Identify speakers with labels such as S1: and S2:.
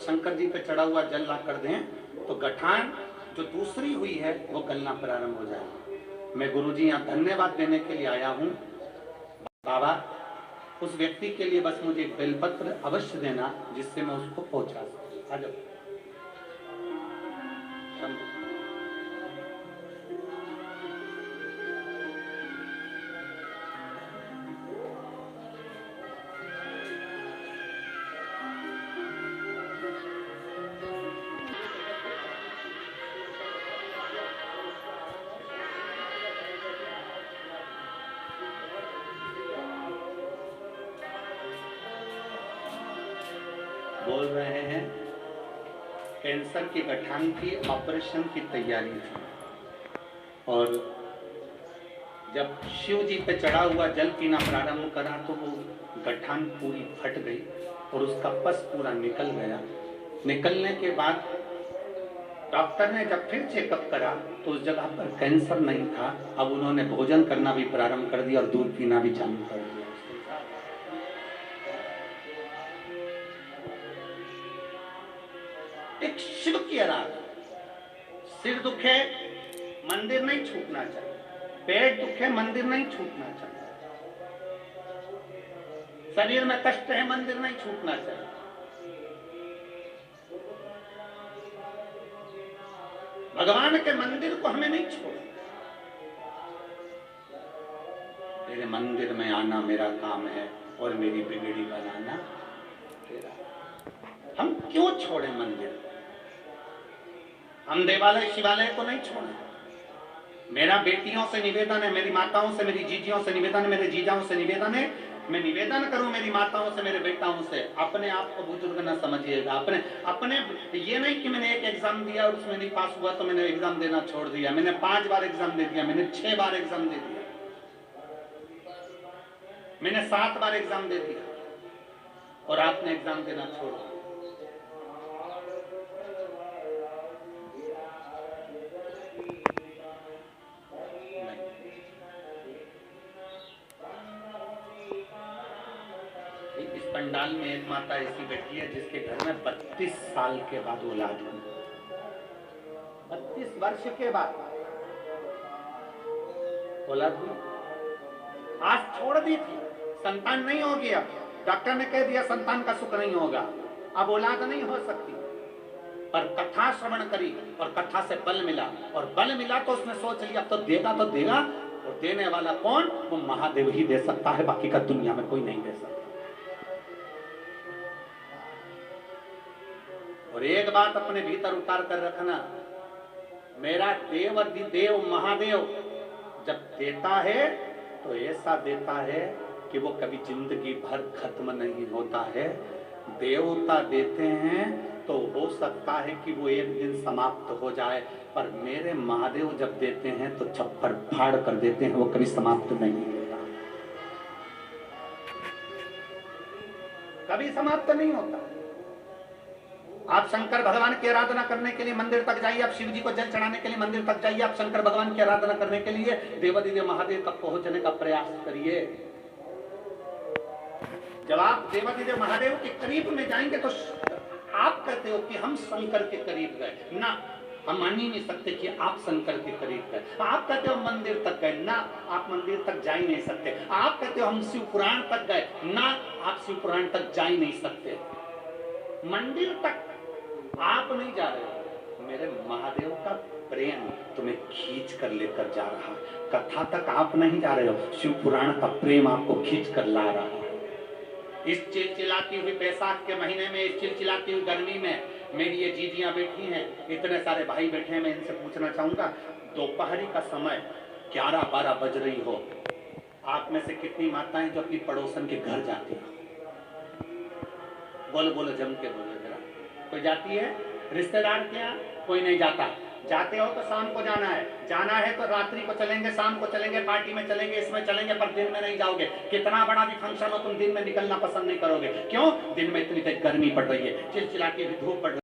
S1: शंकर जी पे चढ़ा हुआ जल ला कर दें तो गठान जो दूसरी हुई है वो गलना प्रारंभ हो जाएगी। मैं गुरुजी यहाँ धन्यवाद देने के लिए आया हूँ। बाबा उस व्यक्ति के लिए बस मुझे एक बेलपत्र अवश्य देना जिससे मैं उसको पहुंचा सकूं। आ जाओ। बोल रहे हैं कैंसर की गठान की ऑपरेशन की तैयारी थी और जब शिव जी पे चढ़ा हुआ जल पीना प्रारंभ करा तो वो गठान पूरी फट गई और उसका पस पूरा निकल गया। निकलने के बाद डॉक्टर ने जब फिर चेकअप करा तो उस जगह पर कैंसर नहीं था। अब उन्होंने भोजन करना भी प्रारंभ कर दिया और दूध पीना भी चालू कर दिया। एक शिव की आराधना। सिर दुखे मंदिर नहीं छूटना चाहिए, पेट दुखे मंदिर नहीं छूटना चाहिए, शरीर में कष्ट है मंदिर नहीं छूटना चाहिए। भगवान के मंदिर को हमें नहीं छोड़ना। मेरे मंदिर में आना मेरा काम है और मेरी बिगड़ी बनाना तेरा। हम क्यों छोड़े मंदिर? हम देवालय शिवालय को नहीं छोड़े। मेरा बेटियों से निवेदन है, मेरी माताओं से, मेरी जीजियों से निवेदन है, मेरे जीजाओं से निवेदन है, मैं निवेदन करूं मेरी माताओं से, मेरे बेटाओं से, अपने आप को बुजुर्ग न समझिएगा। अपने ये नहीं कि मैंने एक एग्जाम दिया और उसमें नहीं पास हुआ तो मैंने एग्जाम देना छोड़ दिया। मैंने 5 बार एग्जाम दे दिया, मैंने 6 बार एग्जाम दे दिया, मैंने 7 बार एग्जाम दे दिया और आपने एग्जाम देना छोड़ दिया। पंडाल में एक माता ऐसी बैठी है जिसके घर में 32 साल के बाद औलाद हुई। 32 वर्ष के बाद औलाद हुई। आज छोड़ दी थी, संतान नहीं होगी। अब डॉक्टर ने कह दिया संतान का सुख नहीं होगा, अब औलाद नहीं हो सकती। पर कथा श्रवण करी और कथा से बल मिला और बल मिला तो उसने सोच लिया अब तो देगा और देने वाला कौन? वो महादेव ही दे सकता है, बाकी का दुनिया में कोई नहीं दे सकता। और एक बात अपने भीतर उतार कर रखना, मेरा देव अधिदेव महादेव जब देता है तो ऐसा देता है कि वो कभी जिंदगी भर खत्म नहीं होता है। देवता देते हैं तो हो सकता है कि वो एक दिन समाप्त हो जाए, पर मेरे महादेव जब देते हैं तो छप्पर फाड़ कर देते हैं, वो कभी समाप्त नहीं होता, कभी समाप्त नहीं होता। आप शंकर भगवान की आराधना करने के लिए मंदिर तक जाइए, आप शिव जी को जल चढ़ाने के लिए मंदिर तक जाइए, आप शंकर भगवान की आराधना करने के लिए देवाधिदेव महादेव तक पहुंचने का प्रयास करिए। जब आप देवाधिदेव महादेव के करीब में जाएंगे तो आप कहते हो कि हम शंकर के करीब गए ना, हम मान ही नहीं सकते कि आप शंकर के करीब गए। आप कहते हो मंदिर तक गए ना, आप मंदिर तक जा ही नहीं सकते। आप कहते हो हम शिव पुराण तक गए ना, आप शिव पुराण तक जा ही नहीं सकते। मंदिर तक आप नहीं जा रहे हो, मेरे महादेव का प्रेम तुम्हें खींच कर लेकर जा रहा। कथा तक आप नहीं जा रहे हो, शिव पुराण का प्रेम आपको खींच कर ला रहा। इस चिलचिलाती हुई बैसाख के महीने में, इस चिलचिलाती हुई गर्मी में मेरी ये जीजियां बैठी हैं, इतने सारे भाई बैठे हैं। मैं इनसे पूछना चाहूंगा, दोपहरी का समय 11-12 बज रही हो, आप में से कितनी माताएं जो अपनी पड़ोसन के घर जाती हैं? बोलो जम के बोलो जरा। कोई जाती है रिश्तेदार के यहाँ? कोई नहीं जाता। जाते हो तो शाम को जाना है तो रात्रि को चलेंगे, शाम को चलेंगे, पार्टी में चलेंगे, इसमें चलेंगे, पर दिन में नहीं जाओगे। कितना बड़ा भी फंक्शन हो तुम दिन में निकलना पसंद नहीं करोगे। क्यों? दिन में इतनी तेज गर्मी पड़ रही है, चिलचिलाती हुई धूप पड़ रही है।